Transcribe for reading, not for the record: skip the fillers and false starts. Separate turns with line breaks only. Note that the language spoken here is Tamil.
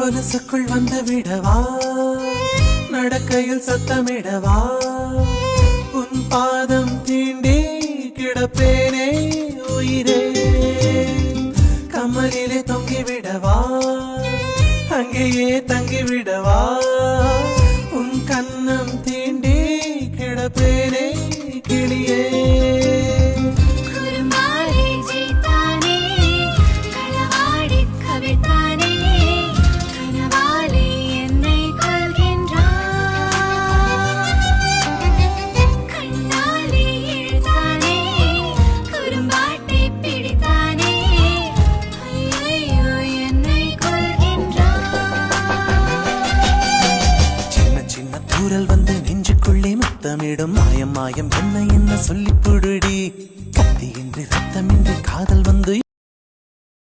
கொலுசுக்குள் வந்து விடவா, நடக்கையில் சத்தமிடவா, உன் பாதம் தீண்டி கிடப்பேனே உயிரே. கமலிலே தொங்கிவிடவா, அங்கேயே தங்கிவிடவா, உன் கண்ணம் தீண்டி கிடப்பேனே கிளியே. தூரல் வந்து நெஞ்சுக்குள்ளே முத்தமிடும் மாயம் மாயம் என்ன என்ன சொல்லி புடுடி. கத்தியின்றி ரத்தமின்றி காதல் வந்து